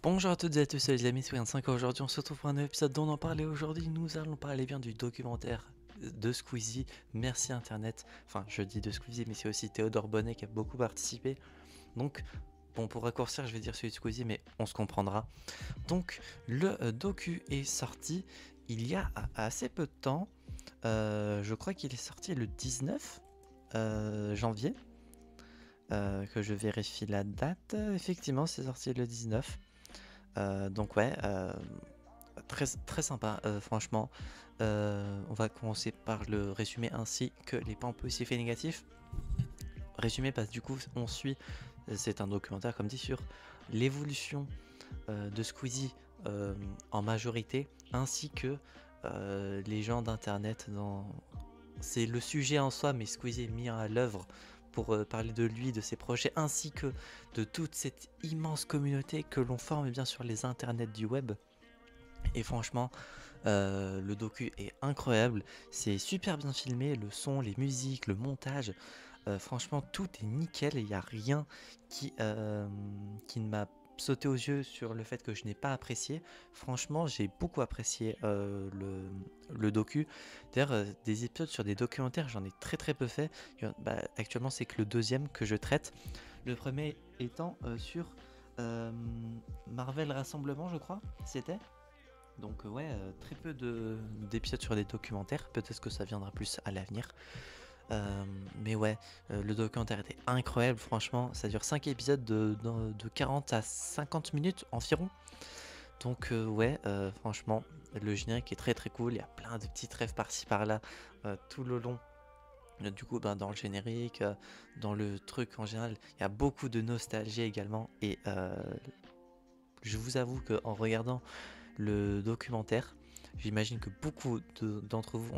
Bonjour à toutes et à tous, c'est les amis Squid5. Aujourd'hui on se retrouve pour un nouvel épisode dont on en parlait aujourd'hui. Nous allons parler bien du documentaire de Squeezie, Merci Internet. Enfin je dis de Squeezie mais c'est aussi Théodore Bonnet qui a beaucoup participé. Donc bon, pour raccourcir je vais dire celui de Squeezie mais on se comprendra. Donc le docu est sorti il y a assez peu de temps. Je crois qu'il est sorti le 19 janvier. Que je vérifie la date. Effectivement c'est sorti le 19. Donc ouais, très, très sympa, franchement. On va commencer par le résumé ainsi que les points positifs et négatifs. Résumé parce que du coup on suit, c'est un documentaire comme dit sur l'évolution de Squeezie en majorité, ainsi que les gens d'internet dans... C'est le sujet en soi, mais Squeezie est mis à l'œuvre pour parler de lui, de ses projets, ainsi que de toute cette immense communauté que l'on forme bien sur les internets du web. Et franchement, le docu est incroyable, c'est super bien filmé, le son, les musiques, le montage, franchement tout est nickel et il n'y a rien qui ne m'a sauté aux yeux sur le fait que je n'ai pas apprécié. Franchement, j'ai beaucoup apprécié le docu. D'ailleurs, des épisodes sur des documentaires, j'en ai très très peu fait. Actuellement, c'est que le deuxième que je traite. Le premier étant sur Marvel Rassemblement, je crois, c'était. Donc ouais, très peu d'épisodes sur des documentaires, peut-être que ça viendra plus à l'avenir. Mais ouais, le documentaire était incroyable, franchement, ça dure 5 épisodes de 40 à 50 minutes environ. Donc ouais, franchement, le générique est très très cool, il y a plein de petites rêves par-ci par-là tout le long. Du coup, dans le générique, dans le truc en général, il y a beaucoup de nostalgie également. Et je vous avoue qu'en regardant le documentaire, j'imagine que beaucoup d'entre vous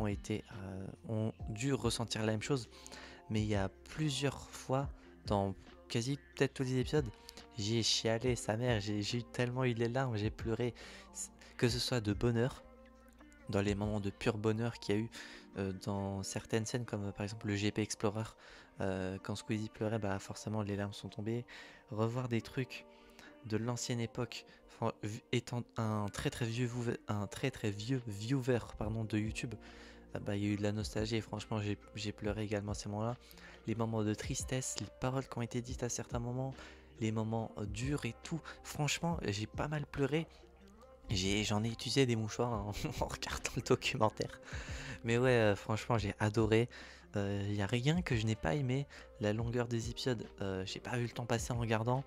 ont dû ressentir la même chose, mais il y a plusieurs fois, dans quasi peut-être tous les épisodes, j'ai chialé sa mère, j'ai tellement eu les larmes, j'ai pleuré, que ce soit de bonheur, dans les moments de pur bonheur qu'il y a eu dans certaines scènes, comme par exemple le GP Explorer, quand Squeezie pleurait, forcément les larmes sont tombées, revoir des trucs de l'ancienne époque, étant un très très vieux viewer de YouTube, il y a eu de la nostalgie et franchement j'ai pleuré également à ces moments-là. Les moments de tristesse, les paroles qui ont été dites à certains moments, les moments durs et tout, franchement j'ai pas mal pleuré. J'en ai utilisé des mouchoirs en regardant le documentaire. Mais ouais, franchement j'ai adoré. Il n'y a rien que je n'ai pas aimé. La longueur des épisodes, j'ai pas vu le temps passer en regardant.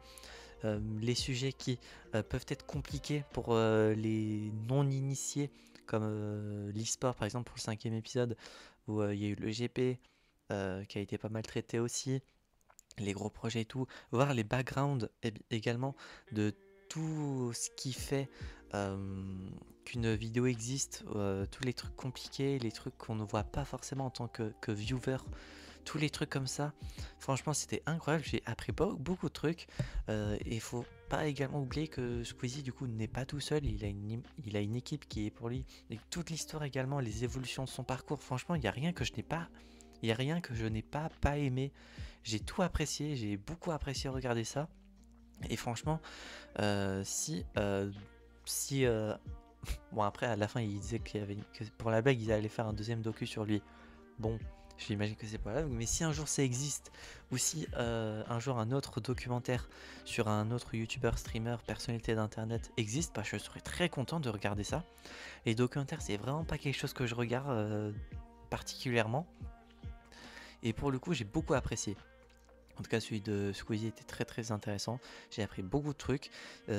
Les sujets qui peuvent être compliqués pour les non-initiés, comme l'e-sport par exemple pour le 5e épisode, où il y a eu le GP qui a été pas mal traité aussi, les gros projets et tout, voir les backgrounds également de tout ce qui fait qu'une vidéo existe, tous les trucs compliqués, les trucs qu'on ne voit pas forcément en tant que viewer, tous les trucs comme ça. Franchement, c'était incroyable. J'ai appris beaucoup de trucs. Et il faut pas également oublier que Squeezie, du coup, n'est pas tout seul. Il a une équipe qui est pour lui. Et toute l'histoire également, les évolutions de son parcours. Franchement, il n'y a rien que je n'ai pas. Il y a rien que je n'ai pas aimé. J'ai tout apprécié. J'ai beaucoup apprécié regarder ça. Et franchement, si bon après à la fin il disait que pour la blague ils allaient faire un deuxième docu sur lui. Bon, j'imagine que c'est pas là, mais si un jour ça existe, ou si un jour un autre documentaire sur un autre youtubeur, streamer, personnalité d'internet existe, je serais très content de regarder ça. Les documentaires c'est vraiment pas quelque chose que je regarde particulièrement, et pour le coup j'ai beaucoup apprécié. En tout cas, celui de Squeezie était très très intéressant. J'ai appris beaucoup de trucs.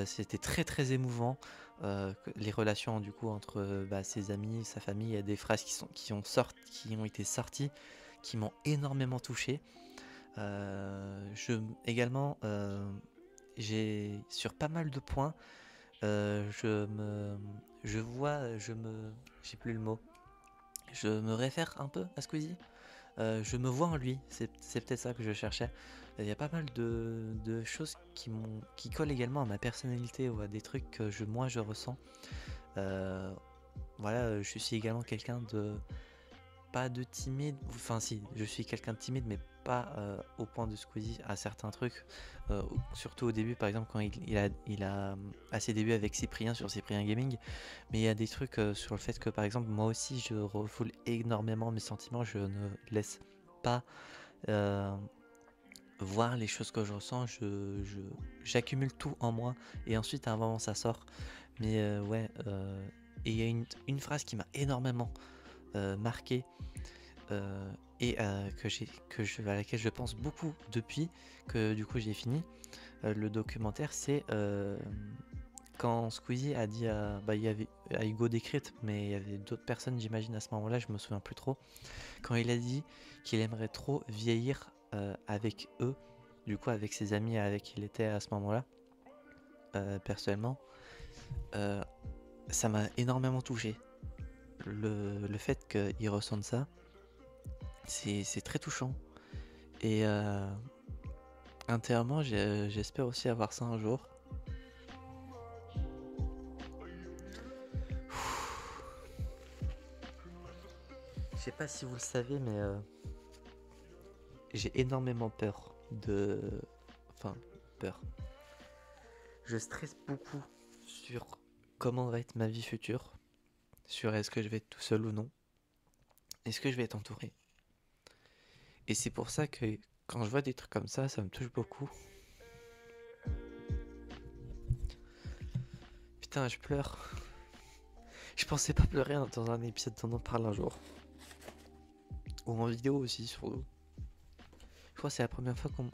C'était très très émouvant. Les relations du coup entre ses amis, sa famille. Il y a des phrases qui ont été sorties, qui m'ont énormément touché. Également, j'ai sur pas mal de points, je vois, j'ai plus le mot. Je me réfère un peu à Squeezie. Je me vois en lui, c'est peut-être ça que je cherchais. Il y a pas mal de choses qui collent également à ma personnalité ou à des trucs que moi je ressens. Voilà, je suis également quelqu'un pas de timide, enfin si, je suis quelqu'un de timide, mais pas au point de Squeezie à certains trucs. Surtout au début, par exemple, quand il a à ses débuts avec Cyprien sur Cyprien Gaming. Mais il y a des trucs sur le fait que, par exemple, moi aussi, je refoule énormément mes sentiments. Je ne laisse pas euh, voir les choses que je ressens. J'accumule tout en moi et ensuite, à un moment, ça sort. Mais ouais, et il y a une phrase qui m'a énormément marqué et à laquelle je pense beaucoup depuis que du coup j'ai fini le documentaire. C'est quand Squeezie a dit il y avait à Hugo Décrypte, mais il y avait d'autres personnes, j'imagine, à ce moment-là, je me souviens plus trop. Quand il a dit qu'il aimerait trop vieillir avec eux, du coup avec ses amis avec qui il était à ce moment-là, personnellement, ça m'a énormément touché. Le fait qu'il ressente ça, c'est très touchant. Et intérieurement, j'espère aussi avoir ça un jour. Je sais pas si vous le savez, mais j'ai énormément peur de... Enfin, peur. Je stresse beaucoup sur comment va être ma vie future. Sur est-ce que je vais être tout seul ou non. Est-ce que je vais être entouré. Et c'est pour ça que quand je vois des trucs comme ça me touche beaucoup. Putain, je pleure. Je pensais pas pleurer dans un épisode dont on parle un jour. Ou en vidéo aussi, surtout. Je crois que c'est la première fois qu'on...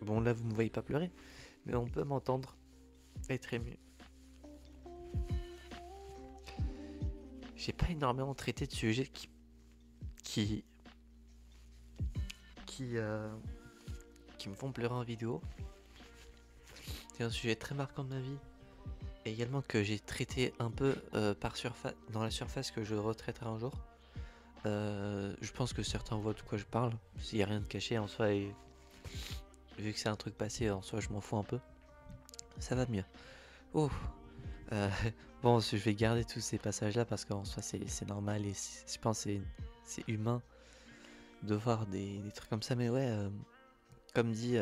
Bon, là, vous me voyez pas pleurer, mais on peut m'entendre être ému. J'ai pas énormément traité de sujets qui me font pleurer en vidéo. C'est un sujet très marquant de ma vie. Et également que j'ai traité un peu dans la surface, que je retraiterai un jour. Je pense que certains voient de quoi je parle. S'il n'y a rien de caché en soi, et vu que c'est un truc passé en soi, je m'en fous un peu. Ça va mieux. Oh, bon, je vais garder tous ces passages là parce qu'en soi c'est normal et je pense que c'est humain de voir des trucs comme ça. Mais ouais, comme dit,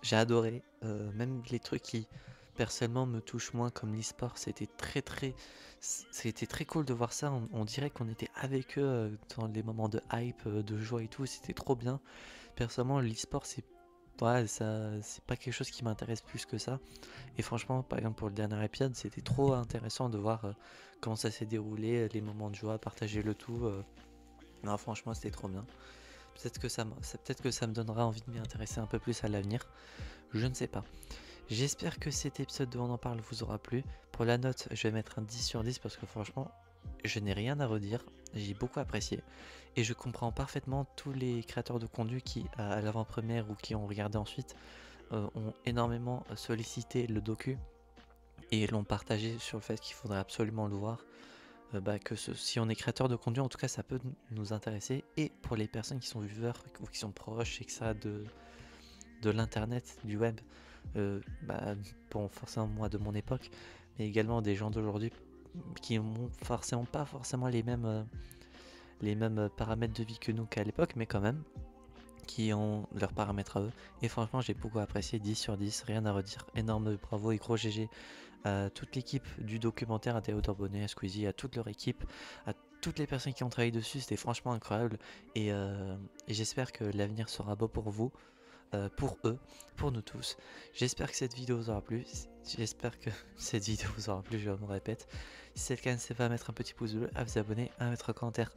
j'ai adoré. Même les trucs qui personnellement me touchent moins, comme l'e-sport, c'était très cool de voir ça. On dirait qu'on était avec eux dans les moments de hype, de joie et tout. C'était trop bien. Personnellement, l'e-sport, c'est pas quelque chose qui m'intéresse plus que ça. Et franchement, par exemple pour le dernier épisode, c'était trop intéressant de voir comment ça s'est déroulé, les moments de joie, partager le tout. Non, franchement, c'était trop bien. Peut-être que ça me donnera envie de m'y intéresser un peu plus à l'avenir. Je ne sais pas. J'espère que cet épisode de On en parle vous aura plu. Pour la note, je vais mettre un 10 sur 10 parce que franchement, je n'ai rien à redire. J'ai beaucoup apprécié. Et je comprends parfaitement tous les créateurs de contenu qui, à l'avant-première ou qui ont regardé ensuite, ont énormément sollicité le docu et l'ont partagé sur le fait qu'il faudrait absolument le voir. Si on est créateur de contenu, en tout cas, ça peut nous intéresser. Et pour les personnes qui sont viewers ou qui sont proches, etc., de l'internet, du web, bon, forcément moi de mon époque, mais également des gens d'aujourd'hui qui n'ont pas forcément les mêmes paramètres de vie que nous qu'à l'époque, mais quand même, qui ont leurs paramètres à eux. Et franchement, j'ai beaucoup apprécié, 10 sur 10, rien à redire. Énorme bravo et gros GG à toute l'équipe du documentaire, à Théodore Bonnet, à Squeezie, à toute leur équipe, à toutes les personnes qui ont travaillé dessus. C'était franchement incroyable. Et j'espère que l'avenir sera beau pour vous, pour eux, pour nous tous. J'espère que cette vidéo vous aura plu. J'espère que cette vidéo vous aura plu, je me répète. Si c'est le cas, n'hésitez pas à mettre un petit pouce bleu, à vous abonner, à mettre un commentaire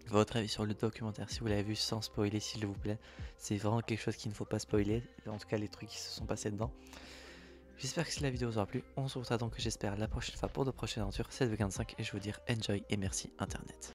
votre avis sur le documentaire, si vous l'avez vu, sans spoiler s'il vous plaît. C'est vraiment quelque chose qu'il ne faut pas spoiler, en tout cas les trucs qui se sont passés dedans. J'espère que la vidéo vous aura plu. On se retrouvera donc, j'espère, la prochaine fois pour de prochaines aventures. C'est 25 et je vous dis enjoy et merci internet.